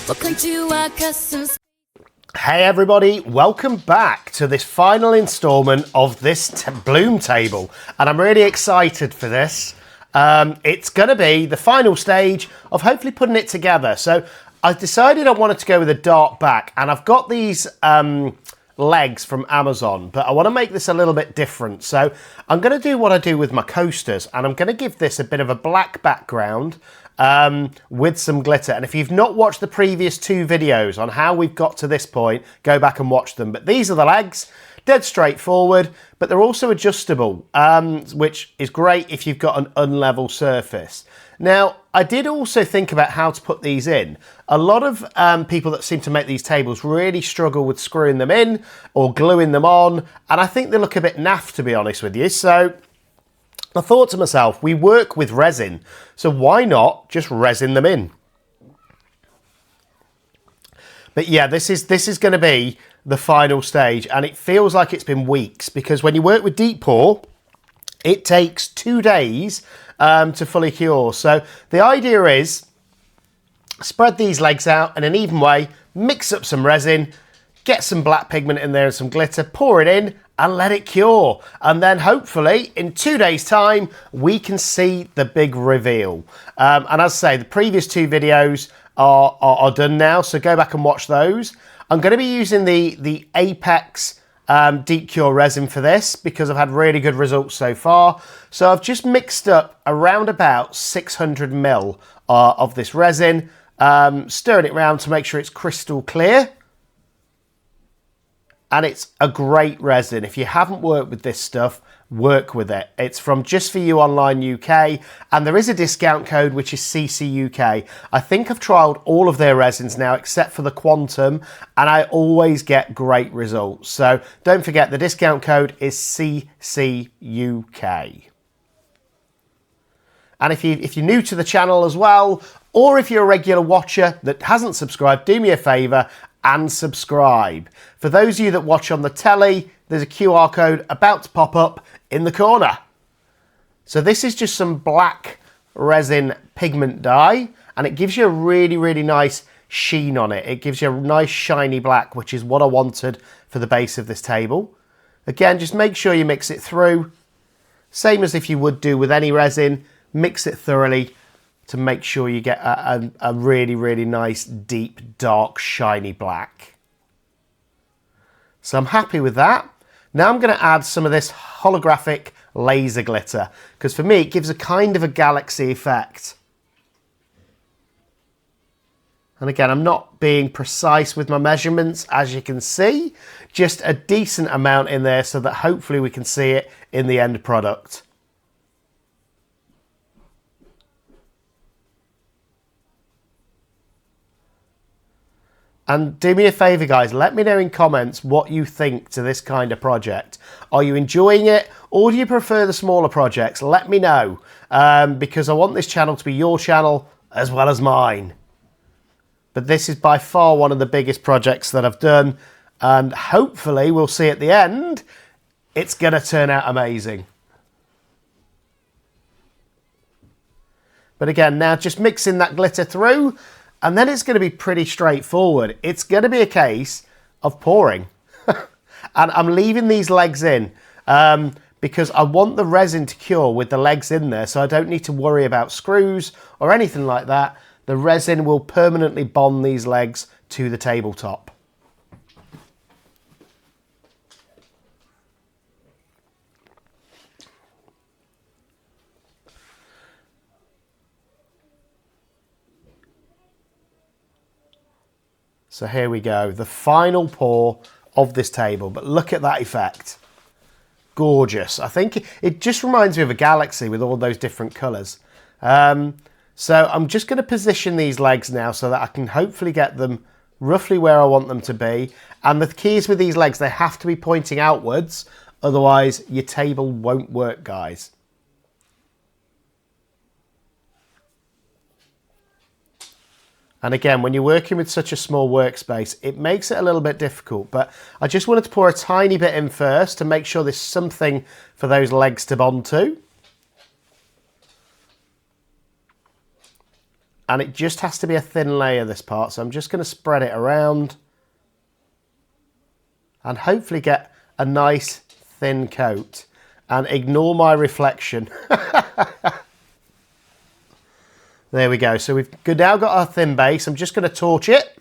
Welcome to our custom. Hey everybody, welcome back to this final installment of this bloom table, and I'm really excited for this. It's going to be the final stage of hopefully putting it together. So I decided I wanted to go with a dark back, and I've got these legs from Amazon, but I want to make this a little bit different. So I'm going to do what I do with my coasters, and I'm going to give this a bit of a black background with some glitter. And if you've not watched the previous two videos on how we've got to this point, go back and watch them. But these are the legs, dead straightforward, but they're also adjustable, which is great if you've got an unlevel surface. Now, I did also think about how to put these in. A lot of people that seem to make these tables really struggle with screwing them in or gluing them on, and I think they look a bit naff, to be honest with you. So I thought to myself, we work with resin, so why not just resin them in? But yeah, this is going to be the final stage, and it feels like it's been weeks, because when you work with deep pour, it takes 2 days to fully cure. So the idea is spread these legs out in an even way, mix up some resin, get some black pigment in there and some glitter, pour it in and let it cure. And then hopefully in 2 days time, we can see the big reveal. And as I say, the previous two videos are done now, so go back and watch those. I'm going to be using the Apex Deep Cure resin for this because I've had really good results so far. So I've just mixed up around about 600 ml of this resin, stirring it around to make sure it's crystal clear. And it's a great resin. If you haven't worked with this stuff, work with it. It's from Just For You Online UK, and there is a discount code which is ccukresin. I think I've trialed all of their resins now except for the Quantum, and I always get great results. So don't forget, the discount code is ccukresin. And if you're new to the channel as well, or if you're a regular watcher that hasn't subscribed, do me a favour and subscribe. For those of you that watch on the telly, there's a QR code about to pop up in the corner. So this is just some black resin pigment dye, and it gives you a really, really nice sheen on it. It gives you a nice shiny black, which is what I wanted for the base of this table. Again, just make sure you mix it through. Same as if you would do with any resin, mix it thoroughly to make sure you get a really, really nice, deep, dark, shiny black. So I'm happy with that. Now I'm going to add some of this holographic laser glitter, because for me it gives a kind of a galaxy effect. And again, I'm not being precise with my measurements, as you can see, just a decent amount in there so that hopefully we can see it in the end product. And do me a favour, guys, let me know in comments what you think to this kind of project. Are you enjoying it, or do you prefer the smaller projects? Let me know, because I want this channel to be your channel as well as mine. But this is by far one of the biggest projects that I've done, and hopefully we'll see at the end, it's going to turn out amazing. But again, now just mixing that glitter through, and then it's going to be pretty straightforward. It's going to be a case of pouring. And I'm leaving these legs in because I want the resin to cure with the legs in there, so I don't need to worry about screws or anything like that. The resin will permanently bond these legs to the tabletop. So here we go, the final pour of this table, but look at that effect. Gorgeous. I think it just reminds me of a galaxy with all those different colours. So I'm just going to position these legs now so that I can hopefully get them roughly where I want them to be. And the key is with these legs, they have to be pointing outwards, otherwise your table won't work, guys. And again, when you're working with such a small workspace, it makes it a little bit difficult, but I just wanted to pour a tiny bit in first to make sure there's something for those legs to bond to. and it just has to be a thin layer, this part. So I'm just going to spread it around and hopefully get a nice thin coat, and ignore my reflection. There we go. So we've now got our thin base. I'm just going to torch it.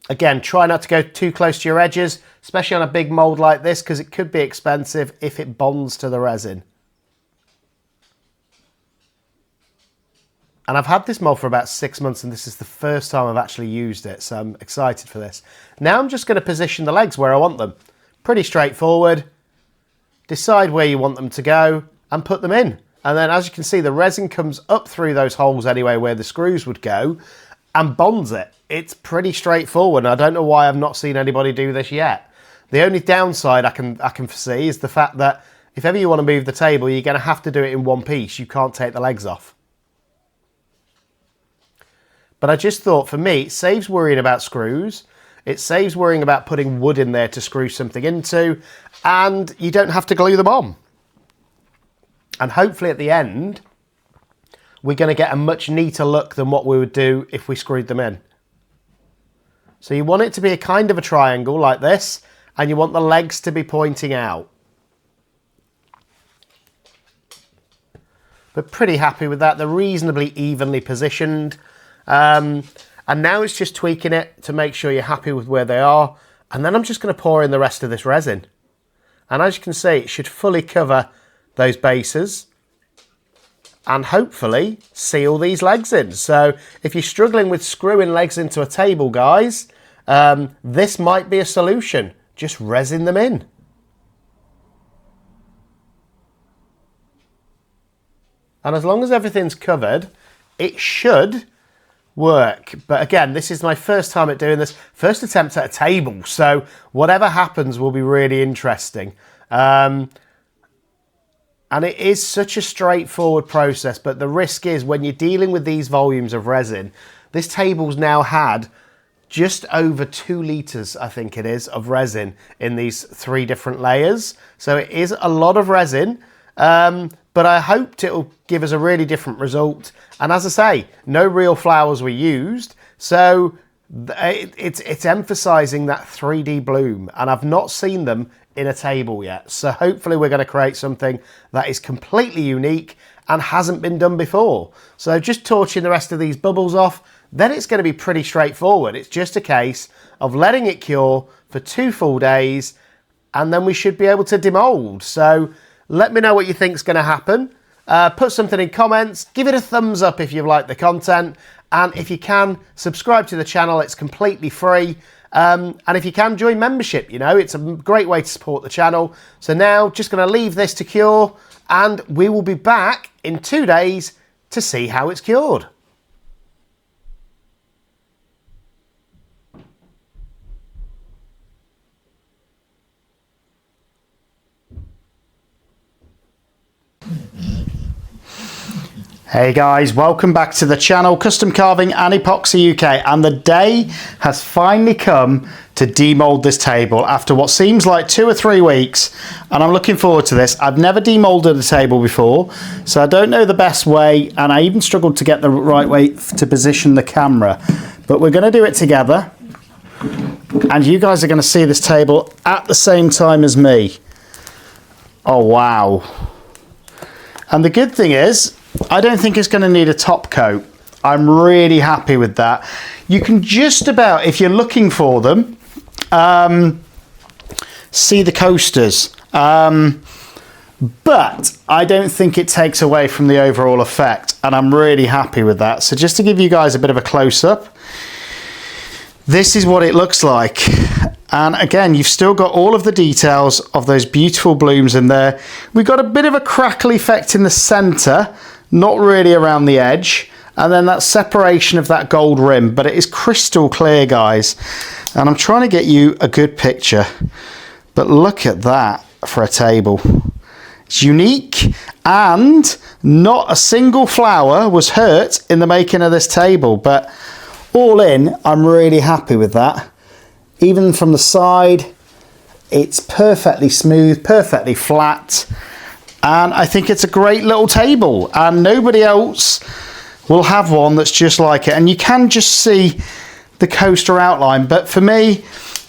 Again, try not to go too close to your edges, especially on a big mold like this, because it could be expensive if it bonds to the resin. And I've had this mold for about 6 months, and this is the first time I've actually used it, so I'm excited for this. Now I'm just going to position the legs where I want them. Pretty straightforward. Decide where you want them to go and put them in. And then, as you can see, the resin comes up through those holes anyway where the screws would go and bonds it. It's pretty straightforward, and I don't know why I've not seen anybody do this yet. The only downside I can foresee is the fact that if ever you want to move the table, you're going to have to do it in one piece. You can't take the legs off. But I just thought, for me, it saves worrying about screws. It saves worrying about putting wood in there to screw something into, and you don't have to glue them on. And hopefully at the end, we're going to get a much neater look than what we would do if we screwed them in. So you want it to be a kind of a triangle like this, and you want the legs to be pointing out. But pretty happy with that. They're reasonably evenly positioned. And now it's just tweaking it to make sure you're happy with where they are. And then I'm just going to pour in the rest of this resin. And as you can see, it should fully cover those bases and hopefully seal these legs in. So if you're struggling with screwing legs into a table, guys, this might be a solution. Just resin them in. And as long as everything's covered, it should work. But again, this is my first time at doing this, first attempt at a table. So whatever happens will be really interesting. And it is such a straightforward process, but the risk is when you're dealing with these volumes of resin, this table's now had just over 2 litres, I think it is, of resin in these 3 different layers. So it is a lot of resin, but I hoped it'll give us a really different result. And as I say, no real flowers were used, so it's emphasising that 3D bloom, and I've not seen them in a table yet. So hopefully we're going to create something that is completely unique and hasn't been done before. So just torching the rest of these bubbles off, then it's going to be pretty straightforward. It's just a case of letting it cure for 2 full days, and then we should be able to demold. So let me know what you think is going to happen. Put something in comments, give it a thumbs up if you've liked the content, and if you can, subscribe to the channel. It's completely free. And if you can, join membership, you know, it's a great way to support the channel. So now, just going to leave this to cure, and we will be back in 2 days to see how it's cured. Hey guys, welcome back to the channel, Custom Carving and Epoxy UK, and the day has finally come to demold this table after what seems like 2 or 3 weeks, and I'm looking forward to this. I've never demolded a table before, so I don't know the best way, and I even struggled to get the right way to position the camera, but we're going to do it together, and you guys are going to see this table at the same time as me. Oh wow. And the good thing is, I don't think it's going to need a top coat. I'm really happy with that. You can just about, if you're looking for them, see the coasters. But I don't think it takes away from the overall effect, and I'm really happy with that. So just to give you guys a bit of a close-up, this is what it looks like. And again, you've still got all of the details of those beautiful blooms in there. We've got a bit of a crackle effect in the center, not really around the edge, and then that separation of that gold rim, but it is crystal clear, guys. And I'm trying to get you a good picture, but look at that for a table. It's unique, and not a single flower was hurt in the making of this table, but all in, I'm really happy with that. Even from the side, it's perfectly smooth, perfectly flat. and I think it's a great little table, and nobody else will have one that's just like it. And you can just see the coaster outline, but for me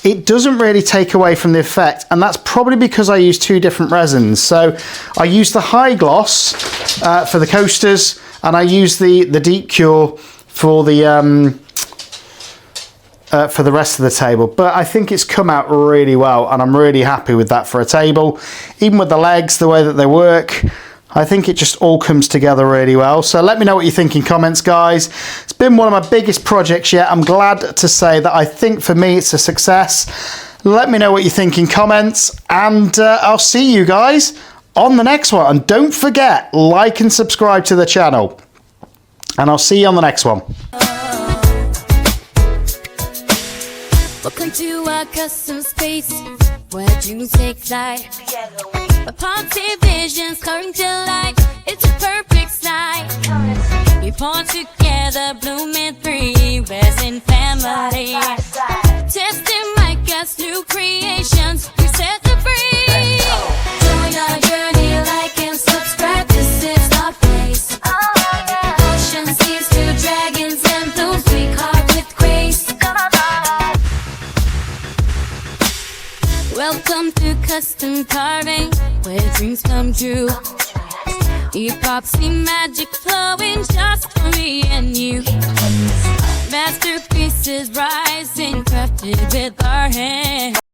it doesn't really take away from the effect, and that's probably because I use two different resins. So I use the high gloss for the coasters, and I use the deep cure for the rest of the table. But I think it's come out really well, and I'm really happy with that for a table. Even with the legs, the way that they work, I think it just all comes together really well. So let me know what you think in comments, guys. It's been one of my biggest projects yet. I'm glad to say that I think for me it's a success. Let me know what you think in comments, and I'll see you guys on the next one. And don't forget, like and subscribe to the channel, and I'll see you on the next one. Welcome to our custom space where dreams take flight. A party visions come to life. It's a perfect sight. We born together, blooming three, resin family. Testing my God's new creations. We set the free. Join our journey, like and subscribe. This is our place. Ocean seas to dragons and blooms. We carve with grace. Welcome to custom carving, where dreams come true. Epoxy magic flowing just for me and you. Masterpieces rising, crafted with our hands.